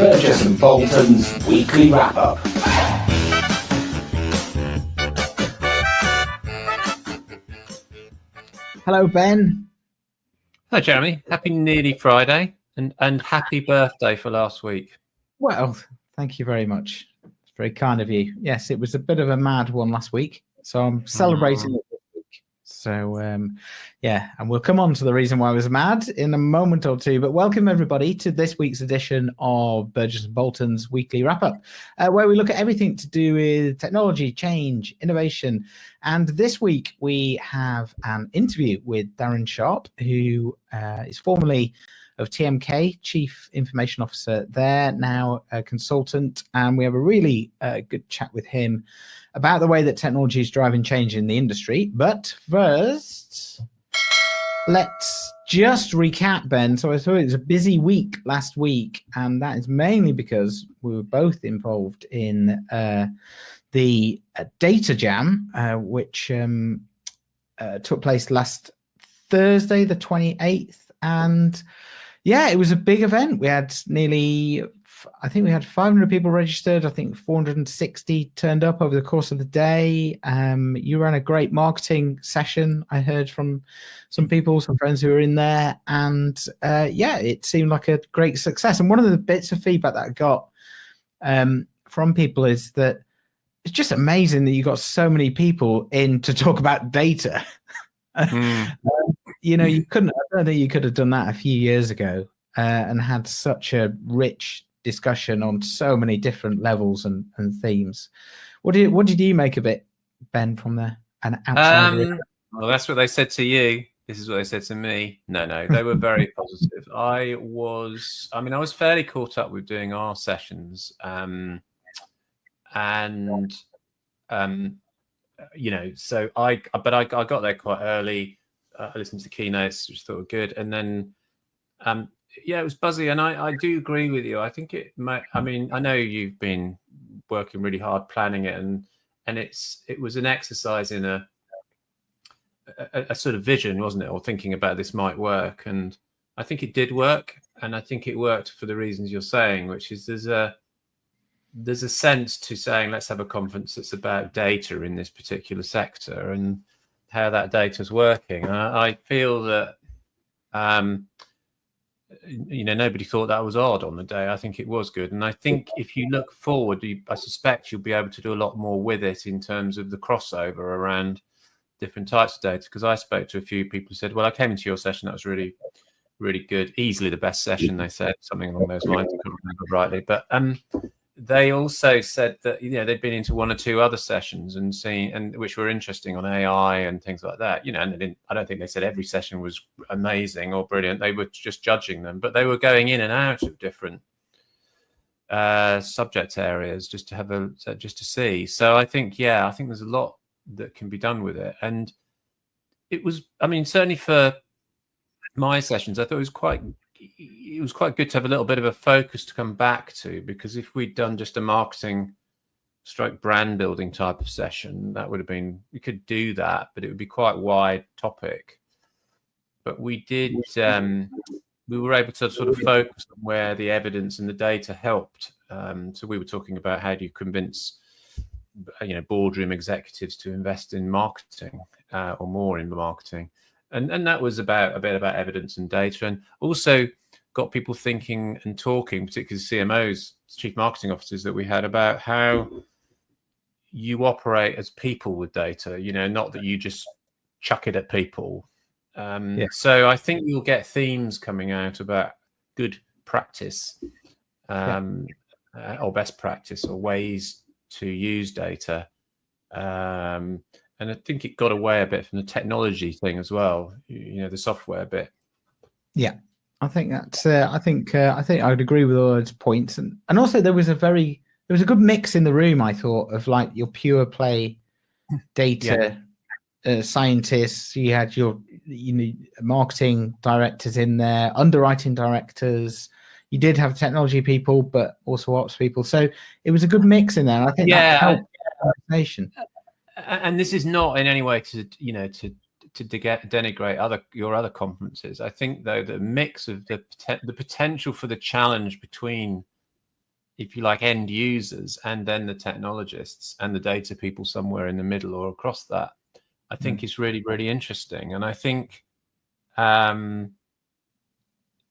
Burgess and Bolton's weekly wrap-up. Hello, Ben. Hello, Jeremy. Happy nearly Friday and happy birthday for last week. Well, thank you very much. It's very kind of you. Yes, it was a bit of a mad one last week, so I'm celebrating it this week. So, and we'll come on to the reason why I was mad in a moment or two. But welcome, everybody, to this week's edition of Burgess and Bolton's weekly wrap-up, where we look at everything to do with technology, change, innovation. And this week, we have an interview with Darren Sharp, who is formerly of TMK, Chief Information Officer there, now a consultant. And we have a really good chat with him about the way that technology is driving change in the industry. But first, let's just recap, Ben. So I thought it was a busy week last week, and that is mainly because we were both involved in the Data Jam, which took place last Thursday, the 28th. And yeah, it was a big event. We had I think we had 500 people registered. I think 460 turned up over the course of the day. You ran a great marketing session. I heard from some people, some friends who were in there. And it seemed like a great success. And one of the bits of feedback that I got from people is that it's just amazing that you got so many people in to talk about data. You couldn't. I don't think you could have done that a few years ago and had such a rich discussion on so many different levels and themes. What did you make of it, Ben, from there? Well, that's what they said to you. This is what they said to me. No, they were very positive. I was fairly caught up with doing our sessions, so I got there quite early. I listened to the keynotes, which I thought were good, and then it was buzzy. And I do agree with you. I think it might. I mean, I know you've been working really hard planning it, and it was an exercise in a sort of vision, wasn't it, or thinking about this might work. And I think it did work, and I think it worked for the reasons you're saying, which is there's a sense to saying let's have a conference that's about data in this particular sector and how that data is working. I feel that nobody thought that was odd on the day. I think it was good, and I think if you look forward, I suspect you'll be able to do a lot more with it in terms of the crossover around different types of data. Because I spoke to a few people who said, "Well, I came into your session. That was really, really good. Easily the best session." They said something along those lines. I can't remember rightly, but they also said that they'd been into one or two other sessions and which were interesting on AI and things like that. And I don't think they said every session was amazing or brilliant. They were just judging them, but they were going in and out of different subject areas just to see. So I think there's a lot that can be done with it. And it was, certainly for my sessions, I thought it was quite good to have a little bit of a focus to come back to, because if we'd done just a marketing / brand building type of session, that would have been, we could do that, but it would be quite wide topic. But we did, we were able to sort of focus on where the evidence and the data helped. So we were talking about how do you convince, boardroom executives to invest in marketing or more in marketing. And that was a bit about evidence and data, and also got people thinking and talking, particularly CMOs, chief marketing officers that we had, about how you operate as people with data, not that you just chuck it at people. So I think you'll get themes coming out about good practice or best practice or ways to use data. And I think it got away a bit from the technology thing as well, the software bit. Yeah, I think that's. I think I would agree with all those points, and also there was a good mix in the room. I thought of like your pure play data scientists. You had your marketing directors in there, underwriting directors. You did have technology people, but also ops people. So it was a good mix in there. And I think that helped the conversation. And this is not in any way to denigrate your other conferences. I think though the mix of the potential for the challenge between if you like, end users, and then the technologists and the data people somewhere in the middle or across that. I think it's really, really interesting. And I think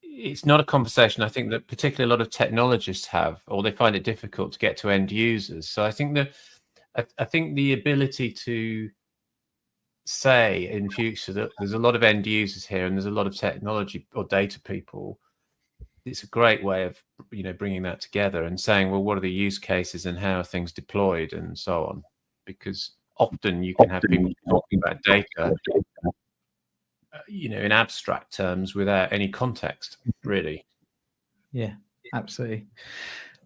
it's not a conversation I think that particularly a lot of technologists have, or they find it difficult to get to end users. So I think the ability to say in future that there's a lot of end users here and there's a lot of technology or data people, it's a great way of bringing that together and saying, well, what are the use cases and how are things deployed and so on, because often you can have people talking about data in abstract terms without any context, really. Yeah, absolutely.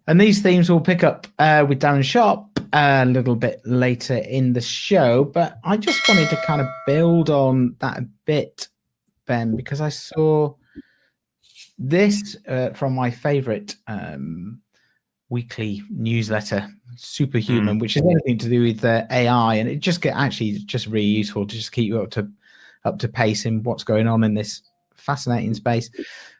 And these themes will pick up with Darren Sharp a little bit later in the show, but I just wanted to kind of build on that a bit, Ben, because I saw this from my favorite weekly newsletter, Superhuman, which is anything to do with AI, and it just just really useful to just keep you up to pace in what's going on in this fascinating space.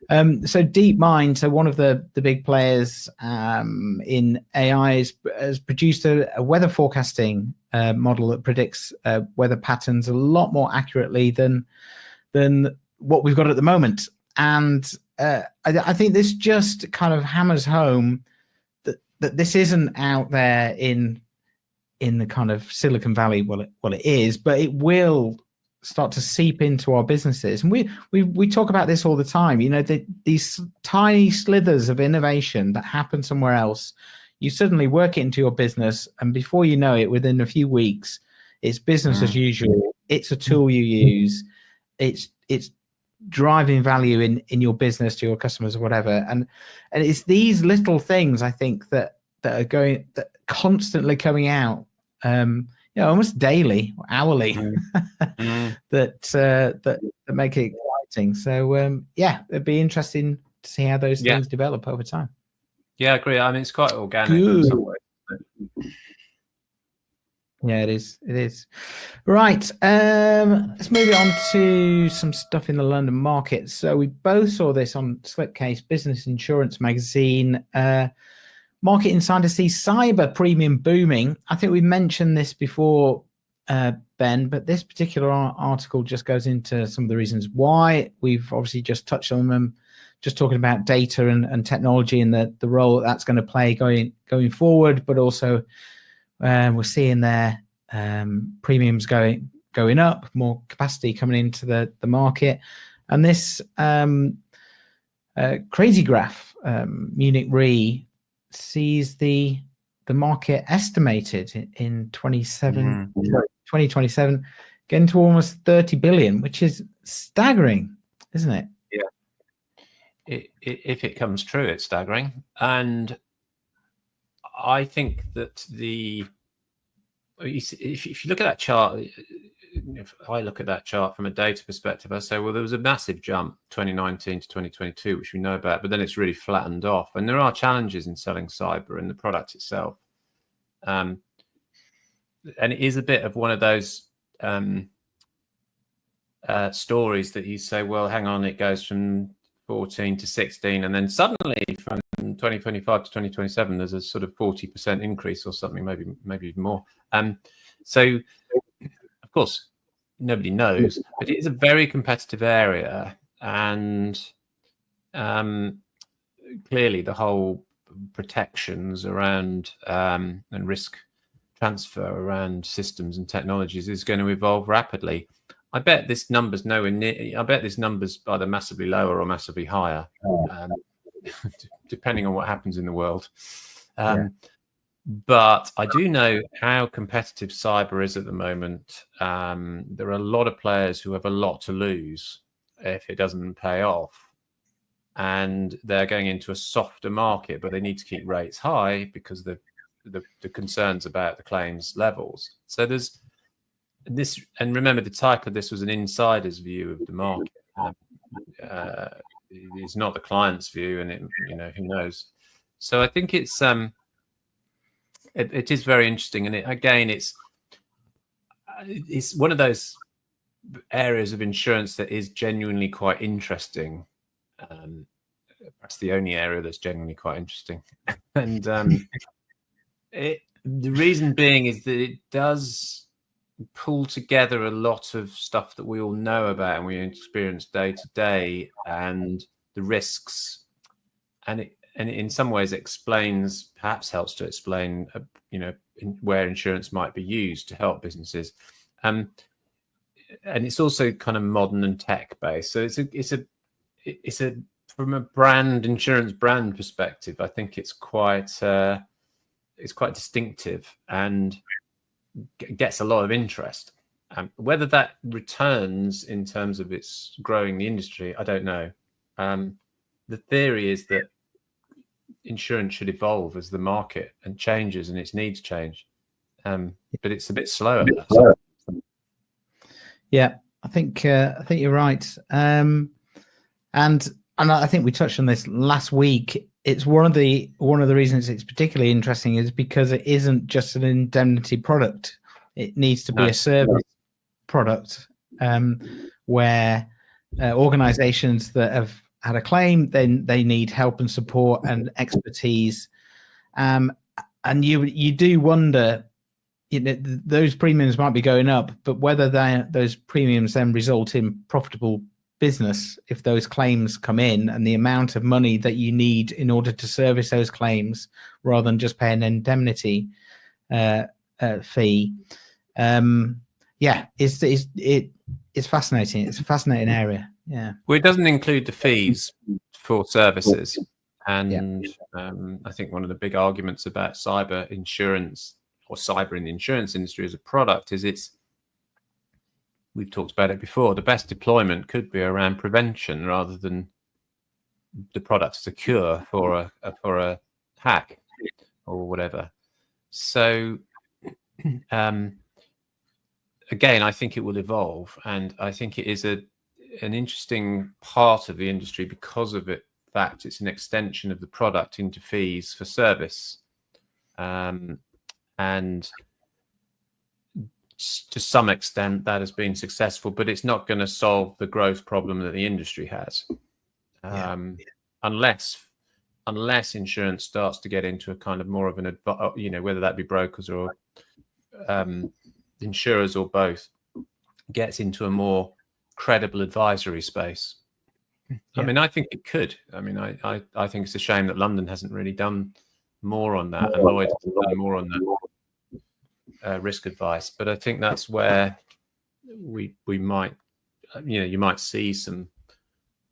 So DeepMind, so one of the big players in AI, has produced a weather forecasting model that predicts weather patterns a lot more accurately than what we've got at the moment. And I think this just kind of hammers home that this isn't out there in the kind of Silicon Valley. Well, it is, but it will start to seep into our businesses. And we talk about this all the time. These tiny slithers of innovation that happen somewhere else, you suddenly work it into your business, and before you know it, within a few weeks, it's business as usual. It's a tool you use. It's driving value in your business to your customers or whatever. And it's these little things, I think, that are constantly coming out, almost daily or hourly, that make it exciting. So it'd be interesting to see how those things develop over time. Yeah, I agree. I mean, it's quite organic in some ways. Yeah, it is. Right. Let's move it on to some stuff in the London market. So we both saw this on Slipcase Business Insurance magazine. Market Insider sees cyber premium booming. I think we mentioned this before, Ben, but this particular article just goes into some of the reasons why. We've obviously just touched on them, just talking about data and technology and the role that's going to play going forward, but also we're seeing their premiums going up, more capacity coming into the market. And this crazy graph, Munich Re, sees the market estimated in 2027 getting to almost 30 billion, which is staggering, isn't it? Yeah. If it comes true, it's staggering. And I think that if you look at that chart, if I look at that chart from a data perspective, I say, well, there was a massive jump 2019 to 2022, which we know about, but then it's really flattened off. And there are challenges in selling cyber in the product itself. And it is a bit of one of those stories that you say, well, hang on, it goes from 14 to 16, and then suddenly from 2025 to 2027 there's a sort of 40% increase or something, maybe even more. So of course nobody knows, but it is a very competitive area, and clearly the whole protections around and risk transfer around systems and technologies is going to evolve rapidly. I bet this number's nowhere near. I bet this number's either massively lower or massively higher, depending on what happens in the world. But I do know how competitive cyber is at the moment. There are a lot of players who have a lot to lose if it doesn't pay off, and they're going into a softer market, but they need to keep rates high because the concerns about the claims levels. So there's this, and remember the title of this was an insider's view of the market. It's not the client's view, and who knows. So I think it's it is very interesting, and it's one of those areas of insurance that is genuinely quite interesting. That's the only area that's genuinely quite interesting. And the reason being is that it does pull together a lot of stuff that we all know about and we experience day to day, and the risks, and it in some ways explains, perhaps helps to explain, where insurance might be used to help businesses. And it's also kind of modern and tech based. So it's a from a insurance brand perspective, I think it's quite distinctive and gets a lot of interest. Whether that returns in terms of its growing the industry, I don't know. The theory is that insurance should evolve as the market and changes and its needs change, but it's a bit slower. Yeah, I think you're right, and I think we touched on this last week. It's one of the reasons it's particularly interesting is because it isn't just an indemnity product. It needs to be a service product, where organizations that have had a claim, then they need help and support and expertise. And you do wonder, those premiums might be going up, but whether those premiums then result in profitable business if those claims come in, and the amount of money that you need in order to service those claims rather than just pay an indemnity fee. It's fascinating. It's a fascinating area. Yeah. Well, it doesn't include the fees for services. And I think one of the big arguments about cyber insurance or cyber in the insurance industry as a product is we've talked about it before, the best deployment could be around prevention rather than the product as a cure for a hack or whatever. So again, I think it will evolve, and I think it is an interesting part of the industry because of it. Fact, it's an extension of the product into fees for service, and to some extent that has been successful, but it's not going to solve the growth problem that the industry has, unless insurance starts to get into a kind of more of an whether that be brokers or insurers or both, gets into a more credible advisory space. I mean, I think it could. I mean, I think it's a shame that London hasn't really done more on that, and Lloyd hasn't done more on that risk advice. But I think that's where we might, you might see some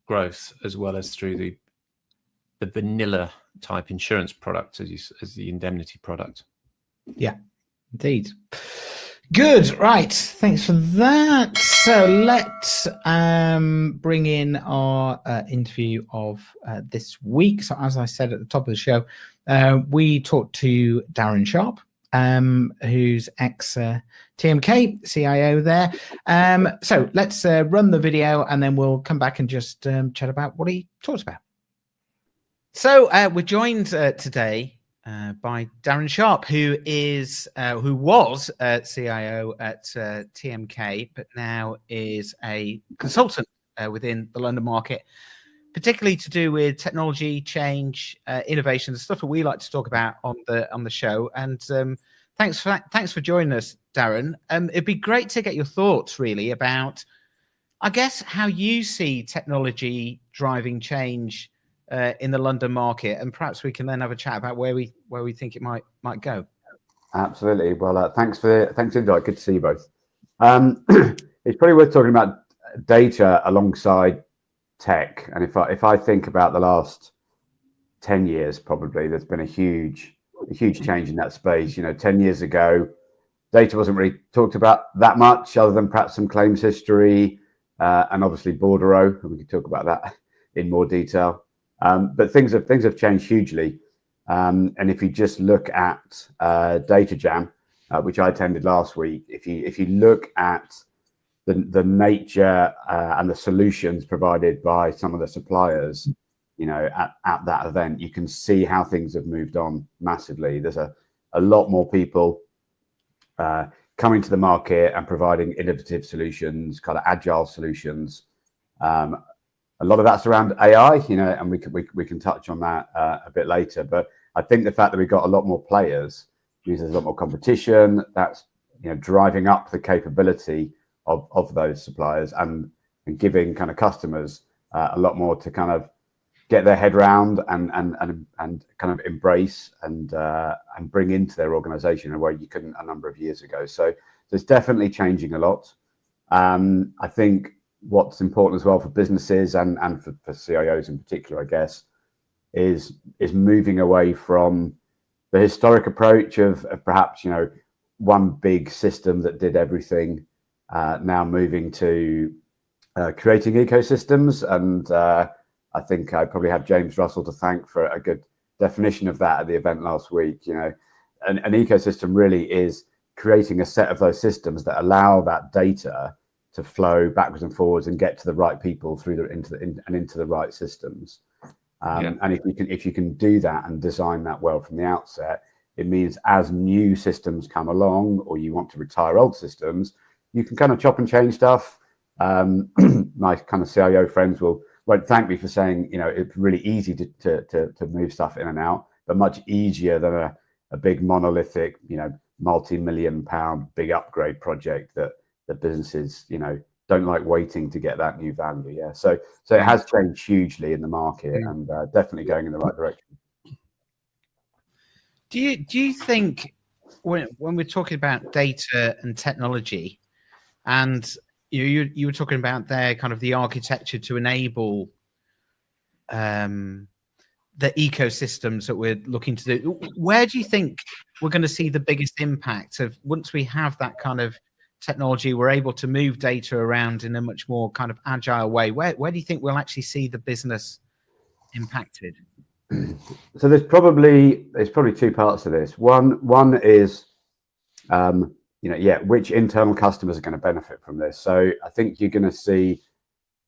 growth as well as through the vanilla type insurance product as the indemnity product. Yeah, indeed. Good. Right. Thanks for that. So let's bring in our interview of this week. So as I said at the top of the show, we talked to Darren Sharp, who's ex-TMK CIO there. So let's run the video and then we'll come back and just chat about what he talks about. So we're joined today by Darren Sharp, who was CIO at TMK, but now is a consultant within the London market, particularly to do with technology, change, innovation, the stuff that we like to talk about on the show. And thanks for joining us, Darren. It'd be great to get your thoughts really about, I guess, how you see technology driving change in the London market, and perhaps we can then have a chat about where we think it might go. Absolutely. Well, thanks for the invite. Good to see you both. It's probably worth talking about data alongside tech. And if I think about the last 10 years, probably there's been a huge change in that space. 10 years ago, data wasn't really talked about that much, other than perhaps some claims history and obviously bordereau, and we can talk about that in more detail. But things have changed hugely. And if you just look at Data Jam, which I attended last week, if you look at the nature and the solutions provided by some of the suppliers, at that event, you can see how things have moved on massively. There's a lot more people coming to the market and providing innovative solutions, kind of agile solutions. a lot of that's around AI, and we can touch on that a bit later. But I think the fact that we've got a lot more players means there's a lot more competition. That's driving up the capability of those suppliers and giving kind of customers a lot more to kind of get their head round and kind of embrace and bring into their organization in a way you couldn't a number of years ago. So it's definitely changing a lot. I think what's important as well for businesses and for CIOs in particular, I guess, is moving away from the historic approach of perhaps one big system that did everything, now moving to creating ecosystems. And I think I probably have James Russell to thank for a good definition of that at the event last week. An ecosystem really is creating a set of those systems that allow that data to flow backwards and forwards and get to the right people through into the right systems. And if you can do that and design that well from the outset, it means as new systems come along, or you want to retire old systems, you can kind of chop and change stuff. My kind of CIO friends won't thank me for saying, it's really easy to move stuff in and out, but much easier than a big monolithic, multi-million-pound big upgrade project that businesses, don't like waiting to get that new value. Yeah. So it has changed hugely in the market and definitely going in the right direction. Do you think when we're talking about data and technology, and you were talking about there kind of the architecture to enable the ecosystems that we're looking to do, where do you think we're going to see the biggest impact of once we have that kind of technology, we're able to move data around in a much more kind of agile way? Where do you think we'll actually see the business impacted? So there's probably two parts to this. One is, which internal customers are going to benefit from this. So I think you're going to see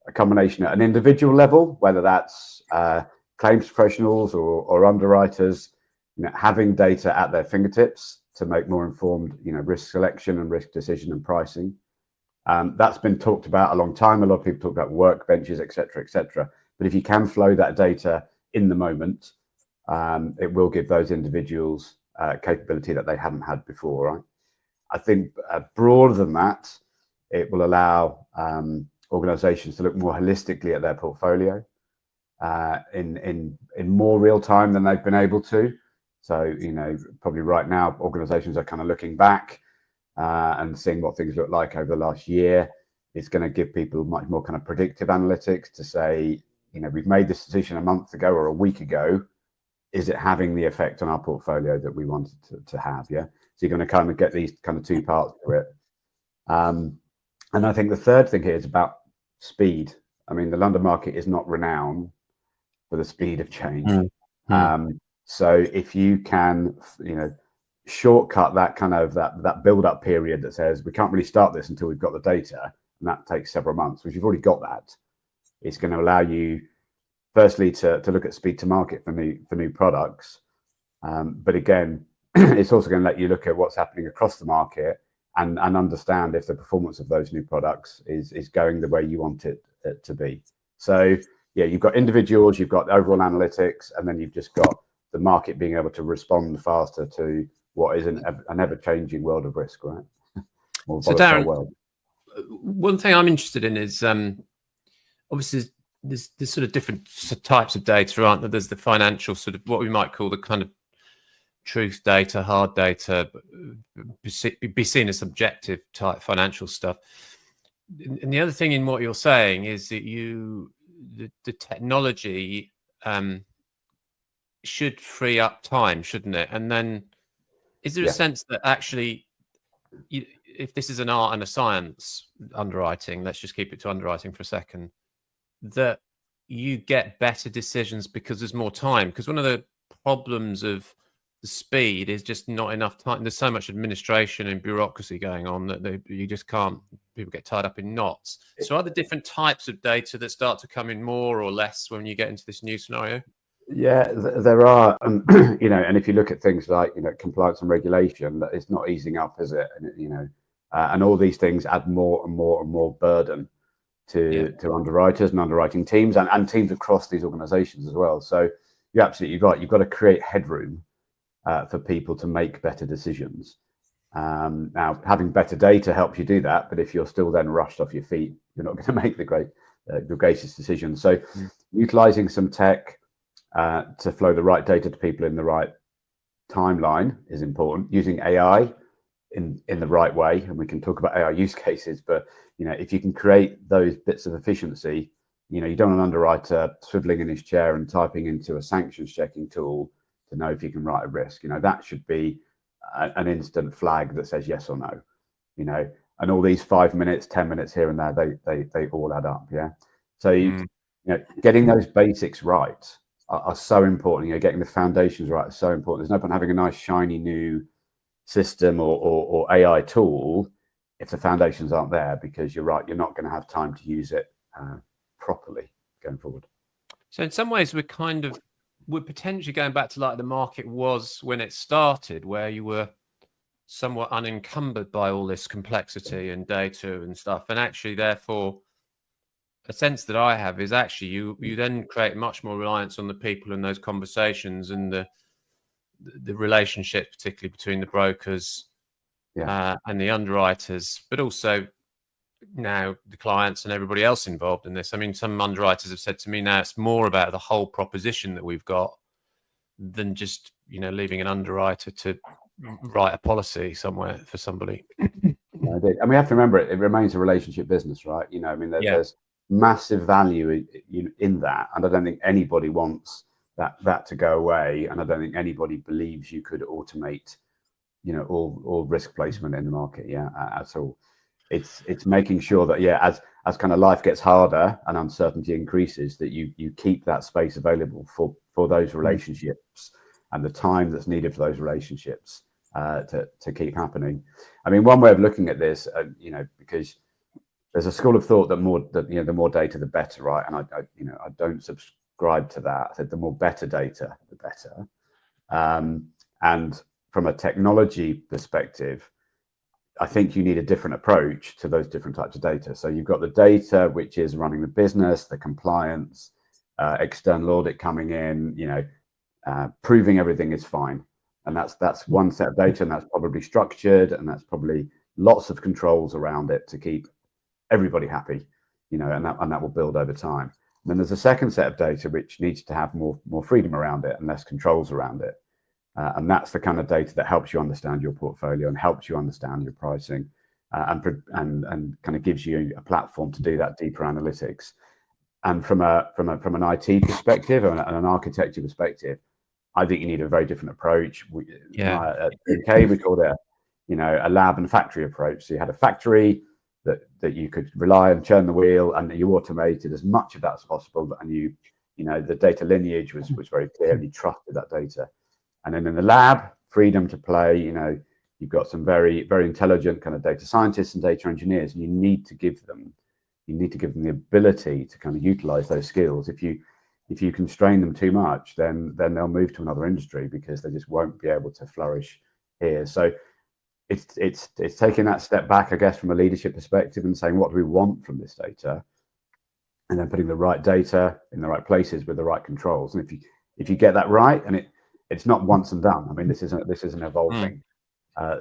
a combination at an individual level, whether that's claims professionals or underwriters, having data at their fingertips to make more informed, risk selection and risk decision and pricing. That's been talked about a long time. A lot of people talk about workbenches, et cetera. But if you can flow that data in the moment, it will give those individuals capability that they haven't had before, right? I think broader than that, it will allow organizations to look more holistically at their portfolio in more real time than they've been able to. So, probably right now, organizations are kind of looking back and seeing what things look like over the last year. It's going to give people much more kind of predictive analytics to say, we've made this decision a month ago or a week ago. Is it having the effect on our portfolio that we wanted to have? Yeah. So you're going to kind of get these kind of two parts to it. And I think the third thing here is about speed. I mean, the London market is not renowned for the speed of change. So if you can, shortcut that kind of that build-up period that says we can't really start this until we've got the data, and that takes several months, which you've already got that, it's going to allow you, firstly, to look at speed to market for new products. But again, it's also going to let you look at what's happening across the market and understand if the performance of those new products is going the way you want it to be. So yeah, you've got individuals, you've got overall analytics, and then you've just got the market being able to respond faster to what is an ever-changing world of risk, right? So Darren, one thing I'm interested in is obviously there's sort of different types of data, aren't there? There's the financial sort of what we might call the kind of truth data, hard data, be seen as subjective type financial stuff. And the other thing in what you're saying is that the technology should free up time, shouldn't it? And then is there a sense that actually, if this is an art and a science, underwriting, let's just keep it to underwriting for a second, that you get better decisions because there's more time? Because one of the problems of the speed is just not enough time. There's so much administration and bureaucracy going on that you just can't, people get tied up in knots. So are there different types of data that start to come in more or less when you get into this new scenario? Yeah, there are, and if you look at things like, compliance and regulation, that it's not easing up, is it? And, and all these things add more and more and more burden to underwriters and underwriting teams and teams across these organizations as well. So you're absolutely right. You've got to create headroom for people to make better decisions. Now, having better data helps you do that, but if you're still then rushed off your feet, you're not going to make the greatest decisions. So utilizing some tech to flow the right data to people in the right timeline is important. Using AI in the right way, and we can talk about AI use cases, but if you can create those bits of efficiency, you don't want an underwriter swiveling in his chair and typing into a sanctions checking tool to know if you can write a risk. That should be an instant flag that says yes or no. And all these 5 minutes, 10 minutes here and there, they all add up. Yeah. So getting those basics right are so important. Getting the foundations right is so important. There's no point having a nice shiny new system or AI tool if the foundations aren't there, because you're right, you're not going to have time to use it properly going forward. So in some ways, we're potentially going back to like the market was when it started, where you were somewhat unencumbered by all this complexity and data and stuff. And actually, therefore, a sense that I have is actually you then create much more reliance on the people in those conversations and the relationship, particularly between the brokers and the underwriters, but also now the clients and everybody else involved in this. I mean, some underwriters have said to me now it's more about the whole proposition that we've got than just leaving an underwriter to write a policy somewhere for somebody. And we have to remember it remains a relationship business, right? There's massive value in that, and I don't think anybody wants that to go away, and I don't think anybody believes you could automate all risk placement in the market at all. It's making sure that as kind of life gets harder and uncertainty increases, that you keep that space available for those relationships and the time that's needed for those relationships to keep happening. I mean, one way of looking at this, because there's a school of thought that the more data the better, right? And I don't subscribe to that. I said the more better data the better. And from a technology perspective, I think you need a different approach to those different types of data. So you've got the data, which is running the business, the compliance, external audit coming in, proving everything is fine. And that's one set of data, and that's probably structured, and that's probably lots of controls around it to keep everybody happy, and that will build over time. And then there's a second set of data which needs to have more freedom around it and less controls around it. And that's the kind of data that helps you understand your portfolio and helps you understand your pricing, and kind of gives you a platform to do that deeper analytics. And from an IT perspective and an architecture perspective, I think you need a very different approach. At UK, we called it a lab and factory approach. So you had a factory that you could rely on, churn the wheel, and you automated as much of that as possible. And the data lineage was very clear, and you trusted that data. And then in the lab, freedom to play. You've got some very, very intelligent kind of data scientists and data engineers, and you need to give them the ability to kind of utilize those skills. If you constrain them too much, then they'll move to another industry because they just won't be able to flourish here. So it's taking that step back, I guess, from a leadership perspective and saying, what do we want from this data? And then putting the right data in the right places with the right controls. And if you get that right, and it's not once and done. I mean, this is an evolving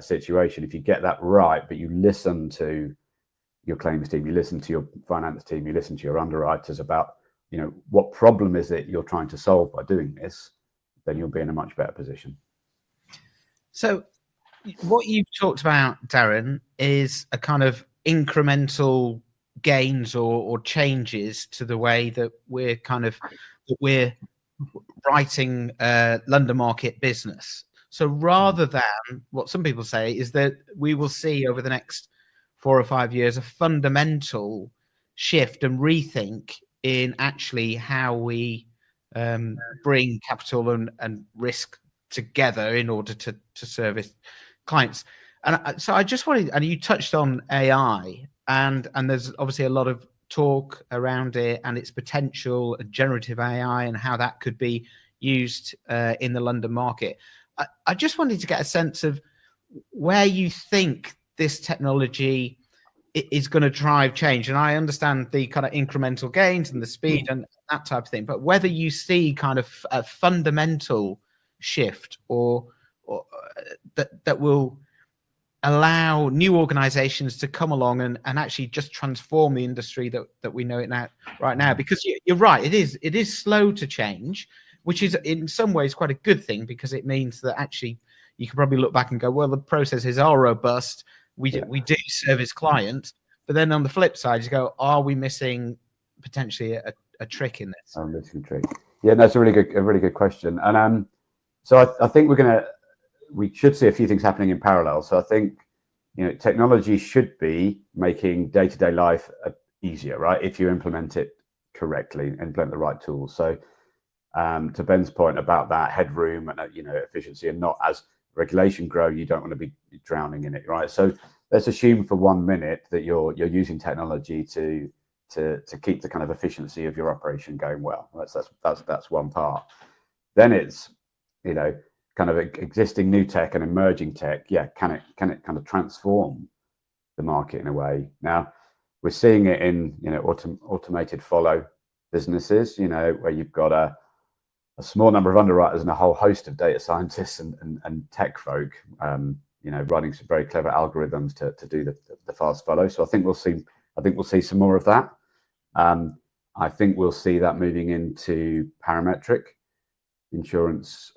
situation. If you get that right, but you listen to your claims team, you listen to your finance team, you listen to your underwriters about, what problem is it you're trying to solve by doing this, then you'll be in a much better position. So what you've talked about, Darren, is a kind of incremental gains or changes to the way that we're writing London market business. So rather than what some people say is that we will see over the next 4 or 5 years a fundamental shift and rethink in actually how we bring capital and risk together in order to service clients. And so I just wanted, and you touched on AI, and there's obviously a lot of talk around it and its potential, generative AI, and how that could be used in the London market. I just wanted to get a sense of where you think this technology is going to drive change. And I understand the kind of incremental gains and the speed and that type of thing. But whether you see kind of a fundamental shift or that will allow new organizations to come along and actually just transform the industry that we know it now right now, because you're right, it is slow to change, which is in some ways quite a good thing, because it means that actually you can probably look back and go, well, the processes are robust, we do service clients, but then on the flip side you go, are we missing potentially a trick in this? Missing trick. Yeah, that's a really good question. And so I think we should see a few things happening in parallel. So I think, technology should be making day-to-day life easier, right? If you implement it correctly, implement the right tools. So to Ben's point about that headroom and efficiency, and not as regulation grow, you don't want to be drowning in it, right? So let's assume for 1 minute that you're using technology to keep the kind of efficiency of your operation going well. That's one part. Then it's kind of existing new tech and emerging tech. Can it kind of transform the market in a way? Now we're seeing it in automated follow businesses, where you've got a small number of underwriters and a whole host of data scientists and tech folk, running some very clever algorithms to do the fast follow. So I think we'll see some more of that. I think we'll see that moving into parametric insurance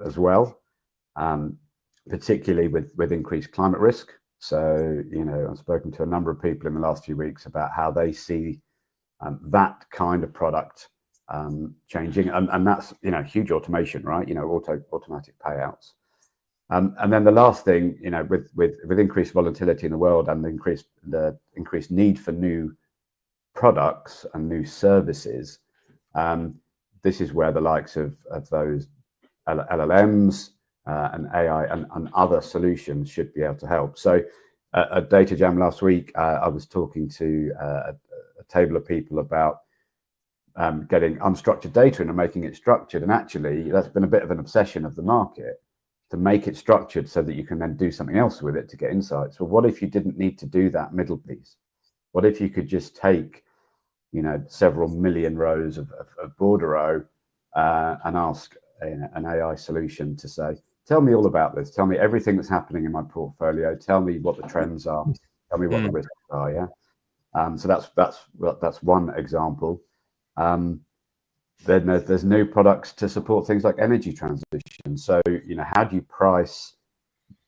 as well, particularly with increased climate risk. So, I've spoken to a number of people in the last few weeks about how they see that kind of product changing, and that's huge automation, right? Automatic payouts. And then the last thing, with increased volatility in the world and the increased need for new products and new services, this is where the likes of those LLMs and AI and other solutions should be able to help. So at Data Jam last week, I was talking to a table of people about getting unstructured data and making it structured. And actually, that's been a bit of an obsession of the market, to make it structured so that you can then do something else with it to get insights. Well, what if you didn't need to do that middle piece? What if you could just take several million rows of bordereau and ask an AI solution to say, tell me all about this. Tell me everything that's happening in my portfolio. Tell me what the trends are. Tell me what the risks are. Yeah. So that's one example. Then there's new products to support things like energy transition. So how do you price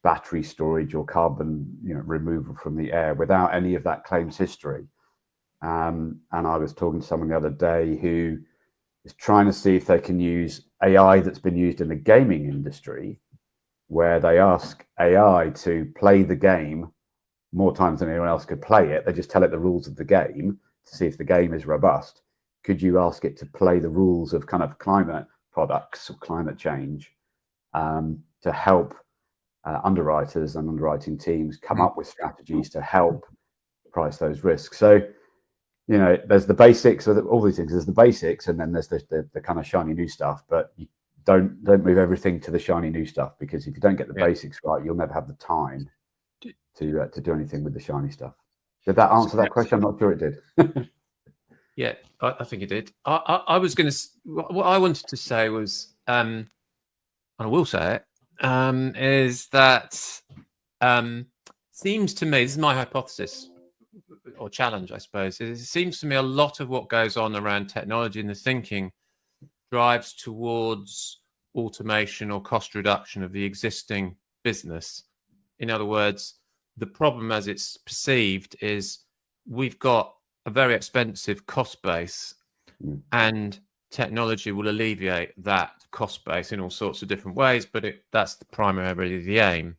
battery storage or carbon removal from the air without any of that claims history? And I was talking to someone the other day who is trying to see if they can use AI that's been used in the gaming industry, where they ask AI to play the game more times than anyone else could play it. They just tell it the rules of the game to see if the game is robust. Could you ask it to play the rules of kind of climate products or climate change to help underwriters and underwriting teams come up with strategies to help price those risks? So, there's the basics of all these things. There's the basics, and then there's the kind of shiny new stuff. But you don't move everything to the shiny new stuff, because if you don't get the basics right, you'll never have the time to do anything with the shiny stuff. Did that answer that question? I'm not sure it did. Yeah, I think it did. I was going to. What I wanted to say was, and I will say it, is that seems to me, this is my hypothesis or challenge, I suppose. It seems to me a lot of what goes on around technology and the thinking drives towards automation or cost reduction of the existing business. In other words, the problem as it's perceived is we've got a very expensive cost base, and technology will alleviate that cost base in all sorts of different ways, but that's primarily the aim.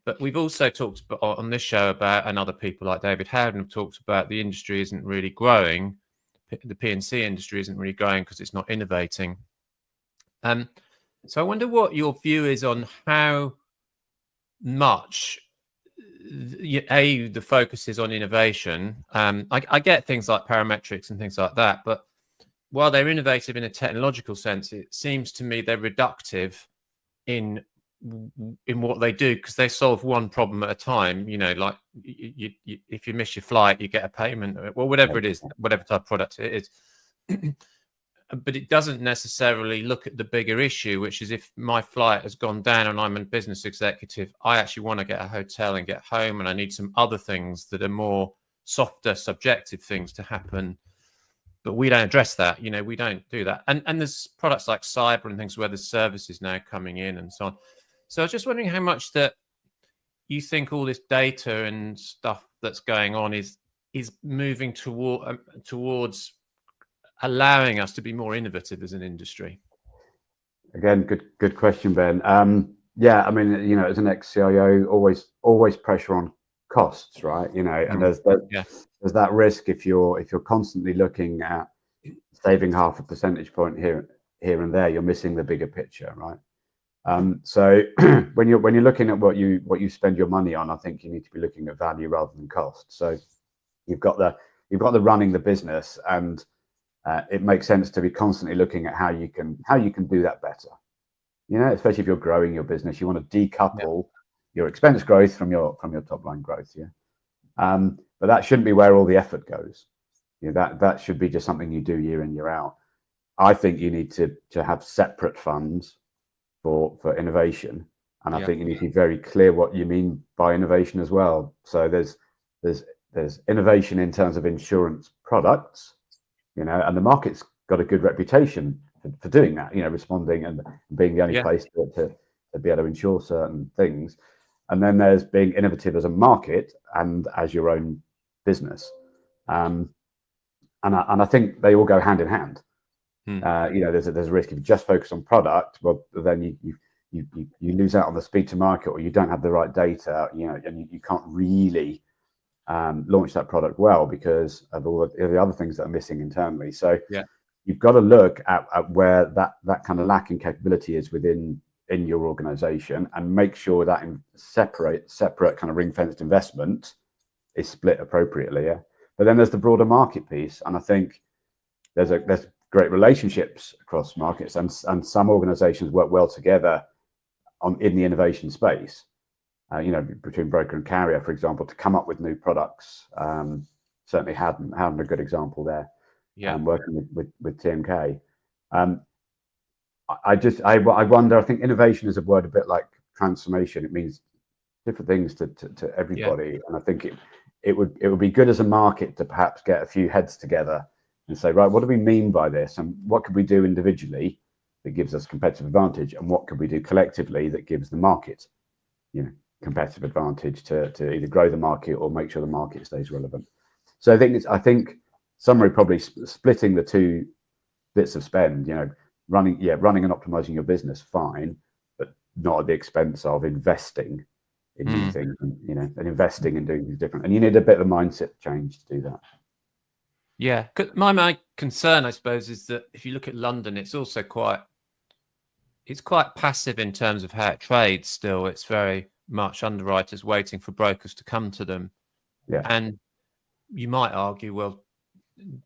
But we've also talked on this show about, and other people like David Howden have talked about, the industry isn't really growing. The P&C industry isn't really growing because it's not innovating. So I wonder what your view is on how much the focus is on innovation. I get things like parametrics and things like that, but while they're innovative in a technological sense, it seems to me they're reductive in in what they do, because they solve one problem at a time. Like if you miss your flight, you get a payment, or whatever it is, whatever type of product it is. But it doesn't necessarily look at the bigger issue, which is if my flight has gone down and I'm a business executive, I actually want to get a hotel and get home, and I need some other things that are more softer, subjective things to happen. But we don't address that. We don't do that. And there's products like cyber and things where there's services now coming in and so on. So I was just wondering how much that you think all this data and stuff that's going on is moving towards allowing us to be more innovative as an industry. Again, good question, Ben. Yeah, I mean, as an ex-CIO, always pressure on costs, right? And there's that risk if you're constantly looking at saving half a percentage point here and there, you're missing the bigger picture, right? So when you're looking at what you spend your money on, I think you need to be looking at value rather than cost. So you've got the running the business, and it makes sense to be constantly looking at how you can do that better. Especially if you're growing your business, you want to decouple your expense growth from your top line growth. But that shouldn't be where all the effort goes. That should be just something you do year in, year out. I think you need to have separate funds for innovation, and I think you need to be very clear what you mean by innovation as well. So there's innovation in terms of insurance products, and the market's got a good reputation for doing that, responding and being the only place to be able to insure certain things. And then there's being innovative as a market and as your own business. And I think they all go hand in hand. There's a risk if you just focus on product, well, then you lose out on the speed to market, or you don't have the right data, and you can't really launch that product well because of all the other things that are missing internally. So you've got to look at where that kind of lack in capability is in your organization, and make sure that in separate kind of ring-fenced investment is split appropriately. But then there's the broader market piece, and I think there's great relationships across markets, and some organizations work well together in the innovation space. Between broker and carrier, for example, to come up with new products. Certainly had a good example there. Working with TMK. I wonder. I think innovation is a word a bit like transformation. It means different things to everybody, and I think it would be good as a market to perhaps get a few heads together and say, right, what do we mean by this, and what could we do individually that gives us competitive advantage, and what could we do collectively that gives the market, competitive advantage to either grow the market or make sure the market stays relevant. So I think summary, probably splitting the two bits of spend, running and optimizing your business, fine, but not at the expense of investing in new things, and investing in doing things different. And you need a bit of a mindset change to do that. Yeah, my concern, I suppose, is that if you look at London, it's also quite passive in terms of how it trades. Still, it's very much underwriters waiting for brokers to come to them. And you might argue, well,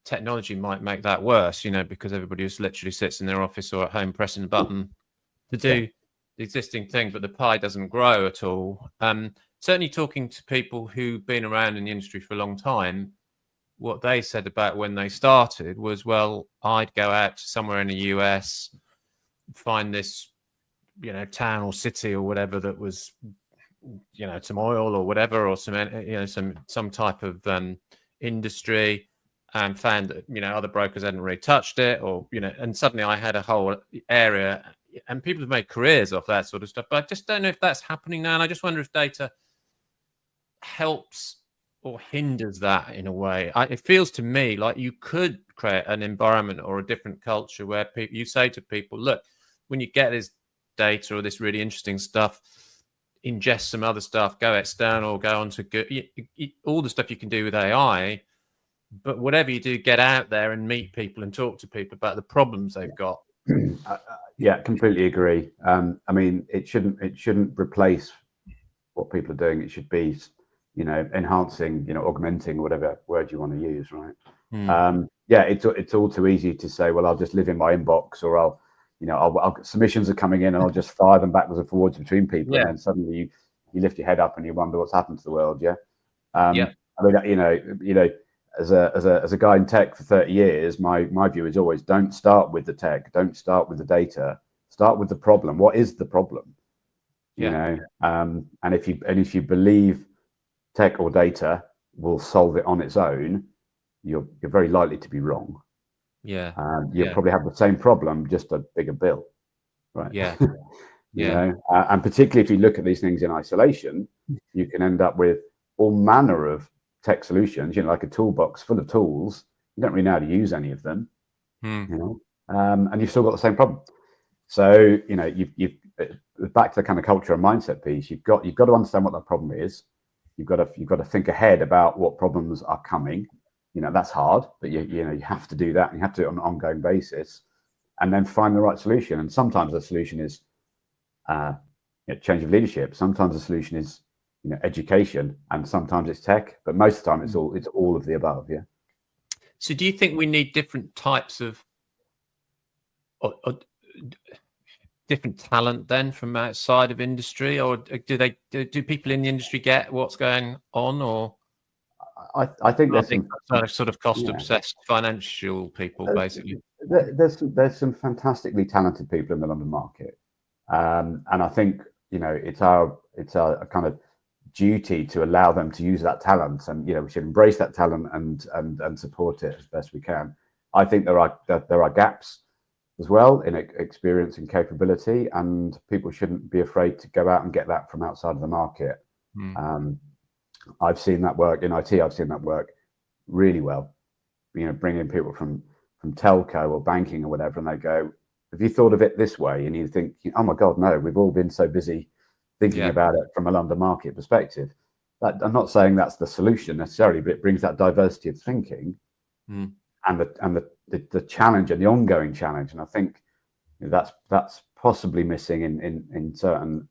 technology might make that worse, because everybody just literally sits in their office or at home pressing a button to do the existing thing, but the pie doesn't grow at all. Certainly talking to people who've been around in the industry for a long time, what they said about when they started was, well, I'd go out to somewhere in the US, find this, town or city or whatever that was, some oil or whatever, or some type of industry, and found that, other brokers hadn't really touched it, or, and suddenly I had a whole area, and people have made careers off that sort of stuff. But I just don't know if that's happening now. And I just wonder if data helps or hinders that in a way. It feels to me like you could create an environment or a different culture where you say to people, look, when you get this data or this really interesting stuff, ingest some other stuff, go external, go on to all the stuff you can do with AI. But whatever you do, get out there and meet people and talk to people about the problems they've got. Completely agree. I mean, it shouldn't replace what people are doing. It should be, enhancing, augmenting, whatever word you want to use, right? It's all too easy to say, well, I'll just live in my inbox, or I'll submissions are coming in and I'll just fire them backwards and forwards between people, Yeah. and then suddenly you lift your head up and you wonder what's happened to the world. Yeah. Yeah. I mean, as a guy in tech for 30 years, my view is always don't start with the tech, don't start with the data, start with the problem. What is the problem? Yeah. And if you believe tech or data will solve it on its own, you're very likely to be wrong. Yeah. You'll probably have the same problem, just a bigger bill, right? Yeah. And particularly if you look at these things in isolation, you can end up with all manner of tech solutions, like a toolbox full of tools. You don't really know how to use any of them, and you've still got the same problem. So you've back to the kind of culture and mindset piece. You've got to understand what that problem is. You've got to think ahead about what problems are coming. That's hard, but you have to do that, and you have to do it on an ongoing basis, and then find the right solution. And sometimes the solution is change of leadership. Sometimes the solution is education, and sometimes it's tech. But most of the time, it's all of the above. Yeah. So, do you think we need different types of or different talent then from outside of industry, or do people in the industry get what's going on, or I think there's some sort of cost obsessed financial people basically? There's some fantastically talented people in the London market, and I think it's our kind of duty to allow them to use that talent, and we should embrace that talent and support it as best we can. I think there are gaps as well in experience and capability, and people shouldn't be afraid to go out and get that from outside of the market. I've seen that work in IT. I've seen that work really well. Bringing people from telco or banking or whatever, and they go, "Have you thought of it this way?" And you think, "Oh my God, no! We've all been so busy thinking about it from a London market perspective." I'm not saying that's the solution necessarily, but it brings that diversity of thinking and the challenge and the ongoing challenge. And I think that's possibly missing in certain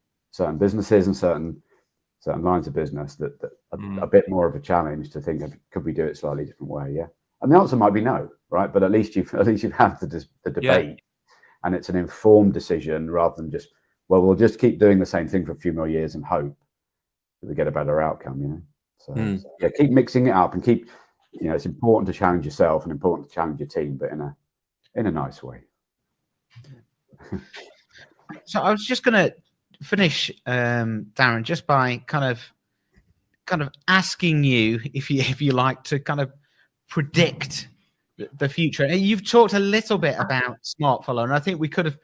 businesses and certain lines of business, that a bit more of a challenge to think of, could we do it slightly different way? Yeah. And the answer might be no, right? But at least you've had the debate, and it's an informed decision rather than just, well, we'll just keep doing the same thing for a few more years and hope that we get a better outcome, So keep mixing it up, and keep, it's important to challenge yourself and important to challenge your team, but in a nice way. So I was just going to finish, Darren, just by kind of asking you if you like to kind of predict the future. And you've talked a little bit about Smart Follow, and I think we could have.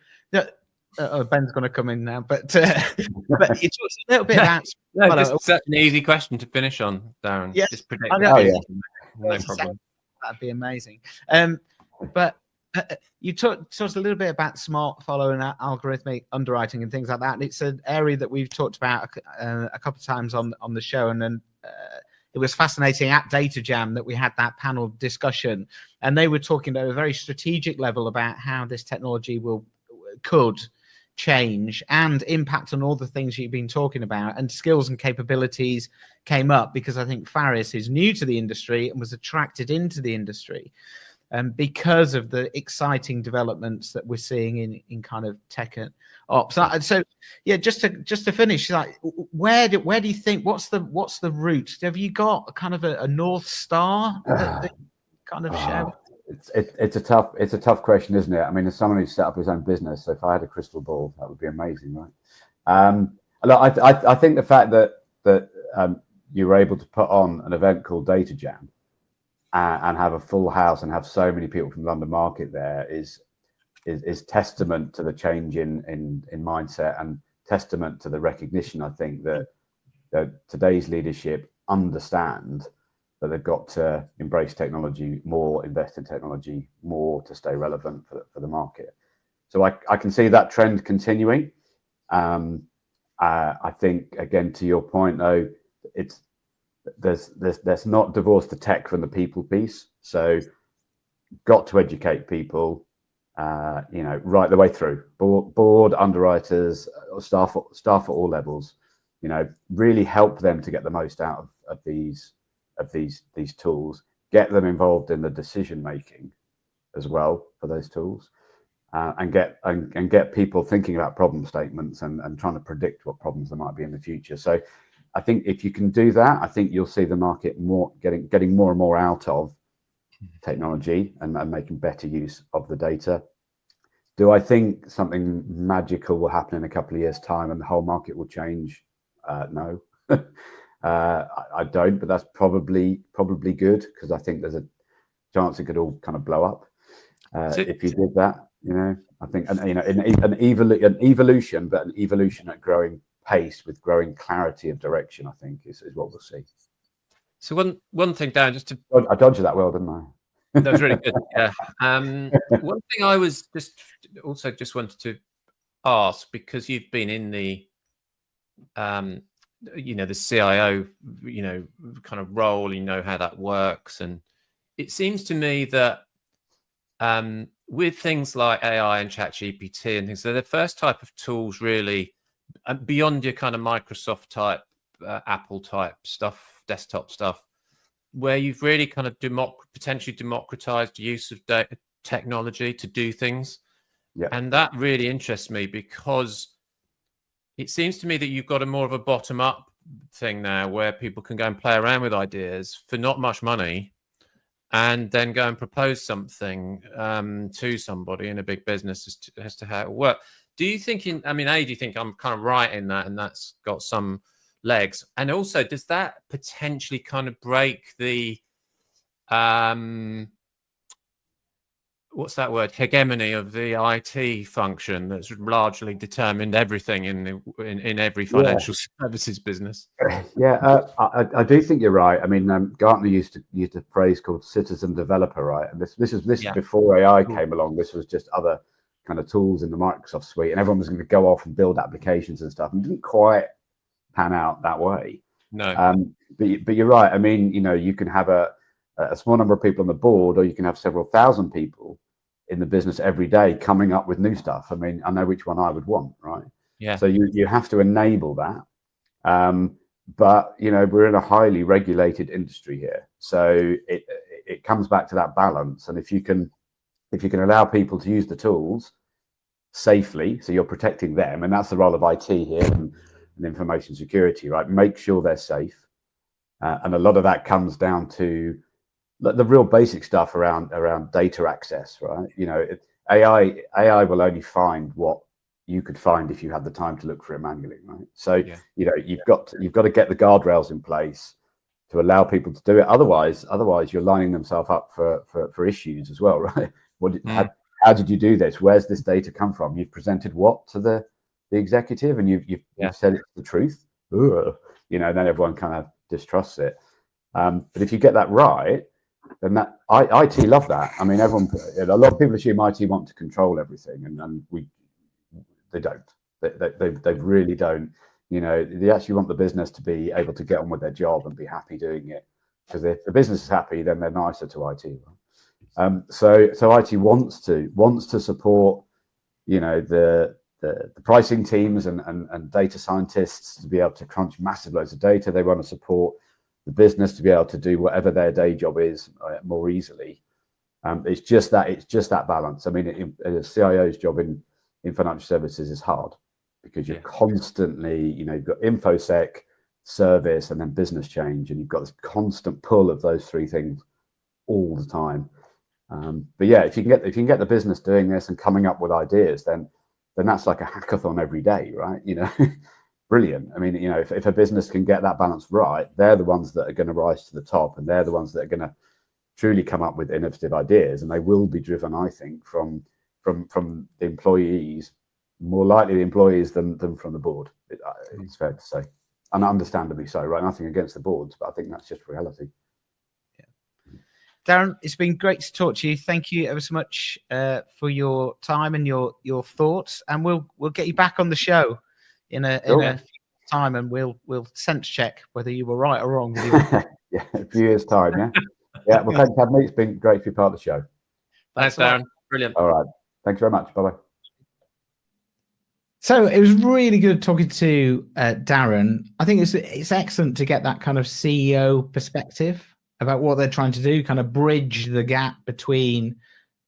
Ben's going to come in now, but you talked a little bit about. Just such an easy question to finish on, Darren. Yes, just predict. No problem. That'd be amazing. But you talked a little bit about Smart Follow and algorithmic underwriting and things like that. And it's an area that we've talked about a couple of times on the show, and it was fascinating at Data Jam that we had that panel discussion, and they were talking at a very strategic level about how this technology could change and impact on all the things you've been talking about. And skills and capabilities came up because I think Faris is new to the industry and was attracted into the industry because of the exciting developments that we're seeing in kind of tech and ops. So yeah, just to finish, like, where do you think, what's the route? Have you got kind of a North Star that kind of share? It's a tough question, isn't it? I mean, as someone who set up his own business, so if I had a crystal ball, that would be amazing, right? Look, I think the fact that you were able to put on an event called Data Jam and have a full house and have so many people from the London market there is testament to the change in mindset, and testament to the recognition, I think, that today's leadership understand that they've got to embrace technology more, invest in technology more to stay relevant for the market. So I can see that trend continuing. I think, again, to your point though, there's not divorce the tech from the people piece. So got to educate people, right the way through, board underwriters, staff at all levels, really help them to get the most out of these tools, get them involved in the decision making as well for those tools, and get people thinking about problem statements and trying to predict what problems there might be in the future. So I think if you can do that, I think you'll see the market getting more and more out of technology and making better use of the data. Do I think something magical will happen in a couple of years' time and the whole market will change? No, I don't. But that's probably good, because I think there's a chance it could all kind of blow up if you did that. I think an evolution, but an evolution at growing pace with growing clarity of direction, I think is what we'll see. So one thing, Darren, just to I dodged that well, didn't I? That was really good. Yeah. One thing I was just wanted to ask, because you've been in the the CIO kind of role, how that works, and it seems to me that with things like AI and ChatGPT and things, they're the first type of tools really beyond your kind of Microsoft type, Apple type stuff, desktop stuff, where you've really kind of potentially democratized use of technology to do things. Yeah. And that really interests me, because it seems to me that you've got a more of a bottom up thing now, where people can go and play around with ideas for not much money, and then go and propose something to somebody in a big business as to how it works. Do you think do you think I'm kind of right in that, and that's got some legs? And also, does that potentially kind of break the what's that word, hegemony of the IT function that's largely determined everything in every financial services business? Yeah, I do think you're right. I mean, Gartner used a phrase called citizen developer, right? And this is before AI came along. This was just other kind of tools in the Microsoft suite, and everyone was going to go off and build applications and stuff, and didn't quite pan out that way. No. But you're right. I mean, you can have a small number of people on the board, or you can have several thousand people in the business every day coming up with new stuff. I mean, I know which one I would want, right? Yeah. So you have to enable that. But we're in a highly regulated industry here, so it comes back to that balance. And if you can allow people to use the tools safely, so you're protecting them, and that's the role of IT here and information security, right? Make sure they're safe, and a lot of that comes down to the real basic stuff around data access, right? AI will only find what you could find if you had the time to look for it manually, right? So you've got to get the guardrails in place to allow people to do it. Otherwise you're lining themselves up for issues as well, right? How did you do this? Where's this data come from? You've presented what to the executive, and you've said it's the truth. Then everyone kind of distrusts it. But if you get that right, then IT love that. I mean, a lot of people assume IT want to control everything, and they don't. They really don't. They actually want the business to be able to get on with their job and be happy doing it, because if the business is happy, then they're nicer to IT. Right? So IT wants to support, the pricing teams and data scientists to be able to crunch massive loads of data. They want to support the business to be able to do whatever their day job is more easily. It's just that balance. I mean, a CIO's job in financial services is hard, because you're constantly, you've got infosec, service, and then business change, and you've got this constant pull of those three things all the time. But yeah, if you can get the business doing this and coming up with ideas, then that's like a hackathon every day, right? Brilliant. I mean, if a business can get that balance right, they're the ones that are going to rise to the top, and they're the ones that are going to truly come up with innovative ideas, and they will be driven, I think, from the employees, more likely the employees than from the board. It's fair to say, and understandably so, right? Nothing against the boards, but I think that's just reality. Darren, it's been great to talk to you. Thank you ever so much for your time and your thoughts, and we'll get you back on the show in a time, and we'll sense check whether you were right or wrong. Yeah, a few years' time. Yeah. Well, thanks for having me. It's been great to be part of the show. Thanks, Darren. Brilliant. All right. Thanks very much. Bye-bye. So it was really good talking to Darren. I think it's excellent to get that kind of CEO perspective about what they're trying to do, kind of bridge the gap between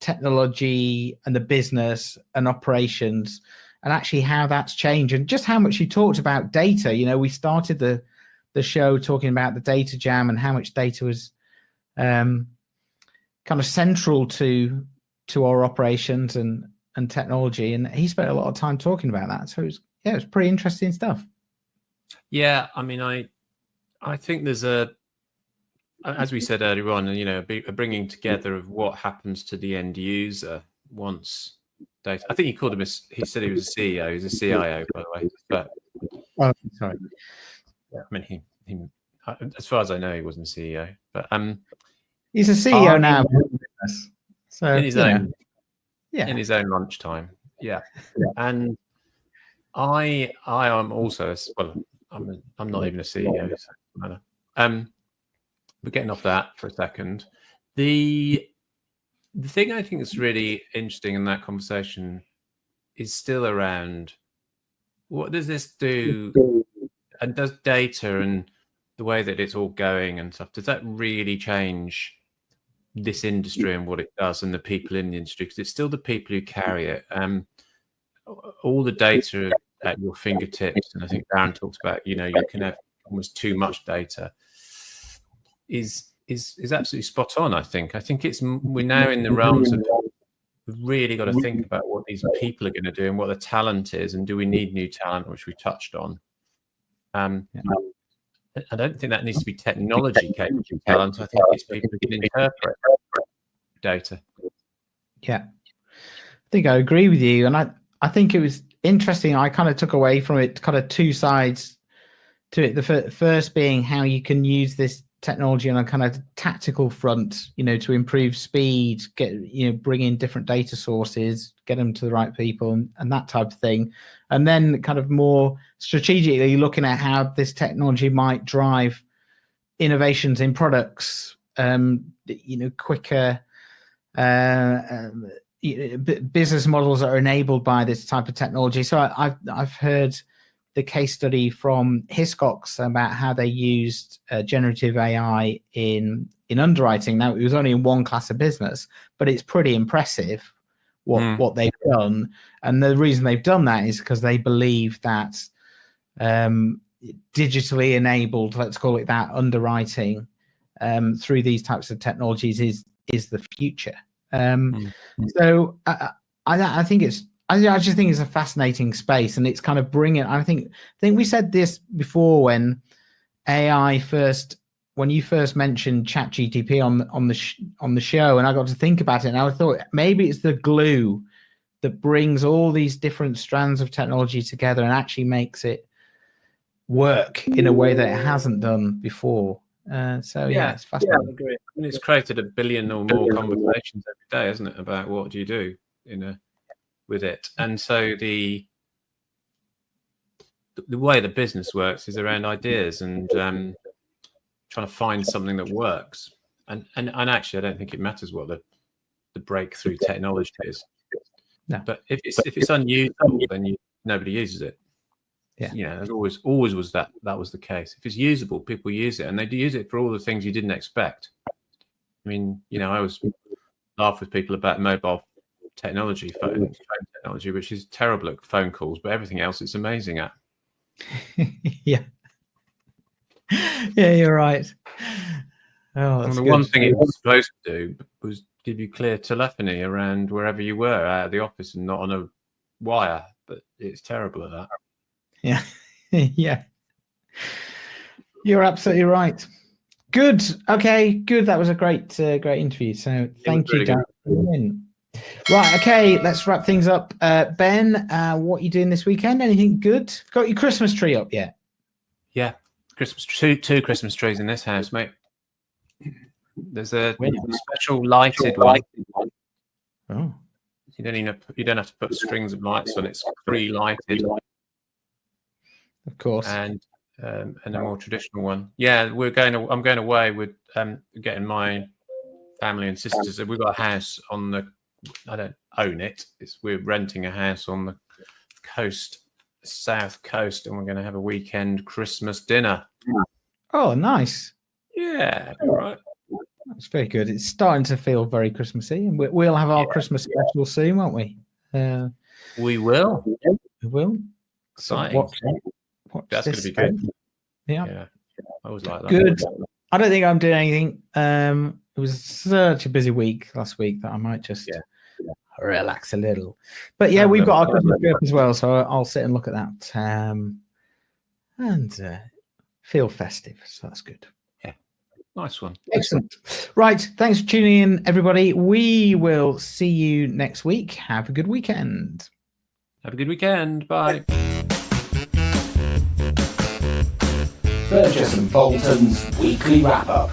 technology and the business and operations, and actually how that's changed, and just how much you talked about data. We started the show talking about the data jam and how much data was kind of central to our operations and technology, and he spent a lot of time talking about that. So it was pretty interesting stuff. Yeah, I mean, I think there's as we said earlier on, a bringing together of what happens to the end user once data. I think he called him. He said he was a CEO. He's a CIO, by the way. But sorry. Yeah, I mean, he as far as I know, he wasn't a CEO. But he's a CEO now. So in his own lunchtime. Yeah. And I am also I'm not even a CEO. So we're getting off that for a second. The thing I think is really interesting in that conversation is still around what does this do, and does data and the way that it's all going and stuff, does that really change this industry and what it does and the people in the industry? Because it's still the people who carry it. All the data at your fingertips, and I think Darren talked about, you can have almost too much data, is absolutely spot on. I think we're now in the realms of we've really got to think about what these people are going to do and what the talent is, and do we need new talent, which we touched on. I don't think that needs to be technology capable talent. I think it's people who can interpret data. Yeah, I think I agree with you, and I think it was interesting. I kind of took away from it kind of two sides to it. The first being how you can use this technology on a kind of tactical front, to improve speed, bring in different data sources, get them to the right people, and that type of thing. And then kind of more strategically looking at how this technology might drive innovations in products, quicker business models that are enabled by this type of technology. So I've heard the case study from Hiscox about how they used generative AI in underwriting. Now, it was only in one class of business, but it's pretty impressive what they've done. And the reason they've done that is because they believe that digitally enabled, let's call it that, underwriting through these types of technologies is the future. So I think I just think it's a fascinating space, and it's kind of bringing. I think we said this before when you first mentioned ChatGPT on the show, and I got to think about it, and I thought maybe it's the glue that brings all these different strands of technology together and actually makes it work in a way that it hasn't done before. It's fascinating. Yeah, I agree. I mean, it's created 1 billion or more conversations every day, isn't it, about what do you do with it? And so the way the business works is around ideas and trying to find something that works. And actually, I don't think it matters what the breakthrough technology is. No. But if it's unusable, then nobody uses it. Yeah. There's always was that was the case. If it's usable, people use it, and they do use it for all the things you didn't expect. I mean, I always laugh with people about mobile technology, phone technology, which is terrible at phone calls, but everything else it's amazing at. Yeah, you're right. Oh, that's the good. one thing it was supposed to do was give you clear telephony around wherever you were out of the office and not on a wire, but it's terrible at that. Yeah. Yeah, you're absolutely right. Good. Okay, good. That was a great interview, so thank you, Dan. Right, okay, let's wrap things up. Ben, what are you doing this weekend? Anything good? Got your Christmas tree up yet? Yeah, Christmas tree, two Christmas trees in this house, mate. There's a special lighted one. Oh, You don't have to put strings of lights on. It's pre-lighted, of course. And a more traditional one. Yeah, I'm going away with getting my family and sisters. We've got a house on the. I don't own it. We're renting a house on the south coast, and we're going to have a weekend Christmas dinner. Oh, nice. Yeah, all right. That's very good. It's starting to feel very Christmassy, and we'll have our Christmas special soon, won't we? We will. We will. Exciting. Watch That's going this to be good. space. Yeah. I always like that. Good. I don't think I'm doing anything. It was such a busy week last week that I might just relax a little. But yeah, we've got our Christmas trip as well, so I'll sit and look at that and feel festive. So that's good. Yeah, nice one. Excellent. Right, thanks for tuning in, everybody. We will see you next week. Have a good weekend. Have a good weekend. Bye. Burgess and Bolton's weekly wrap up.